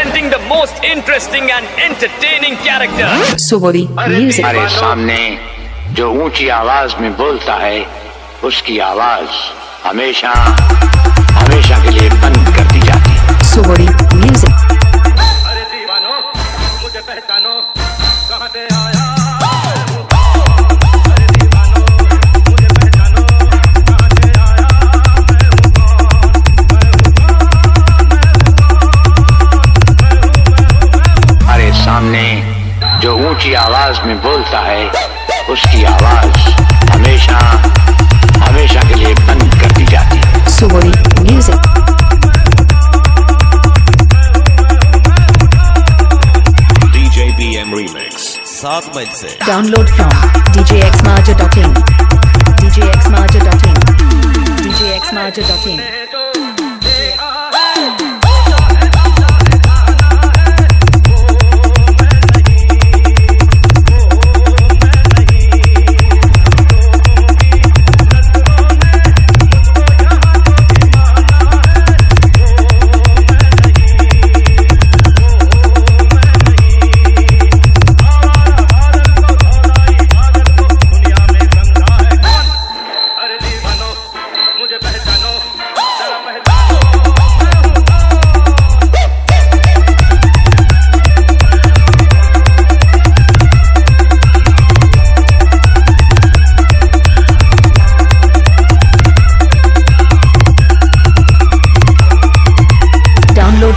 presenting the most interesting and entertaining character. Subodi music. हमारे सामने जो ऊंची आवाज में बोलता है उसकी आवाज हमेशा हमेशा के लिए बंद कर दी जाती है। Subodi music. अरे दीवानो मुझे पहचानो कहां से आया अरे दीवानो मुझे पहचानो कहां से आया मैं हूं कौन हमारे सामने जो ऊंची आवाज में बोलता है उसकी आवाज हमेशा हमेशा के लिए बंद कर दी जाती है। Subodi music. DJ BM Remix 7 मई से Download from djxmarja.in. djxmarja.in. djxmarja.in.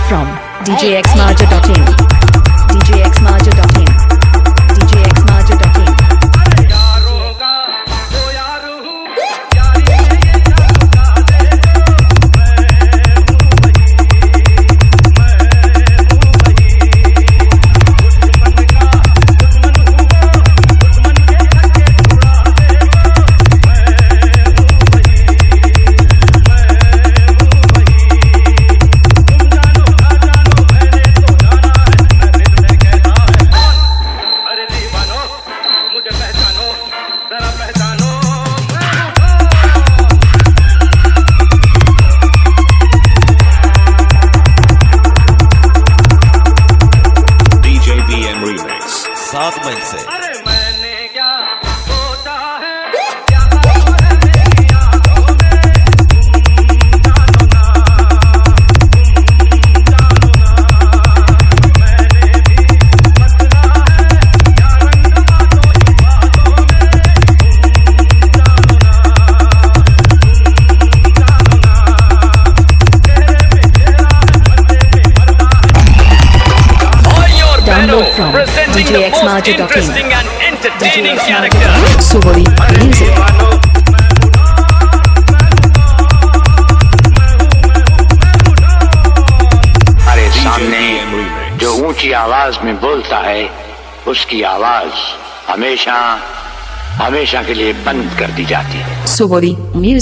From djxmarja.in. djxmarja.in. djxmarja.in. यारों का वो यार हूं यारी ये जाऊंगा दे मैं हूं वही दुश्मन का दुश्मन हूं दुश्मन के धक्के छुड़ा दे मैं हूं वही अरे दीवानो मुझे पहचानो जरा पहचानो DJ BM Remix 7 मई से अरे मैंने क्या सोचा है क्या है मेरी आंखों में तुम जानो ना मैंने भी बदला है क्या रंग बातों ही बातों में तुम जानो ना चेहरे पे चेहरा है पर्दे पे पर्दा है All your Download Beno, from presenting the most djxmarja.in. interesting and entertaining character. Subodi music. दीवानो हमारे DJ सामने BM Remix जो ऊंची आवाज में बोलता है उसकी आवाज हमेशा हमेशा के लिए बंद कर दी जाती है। Subodi music.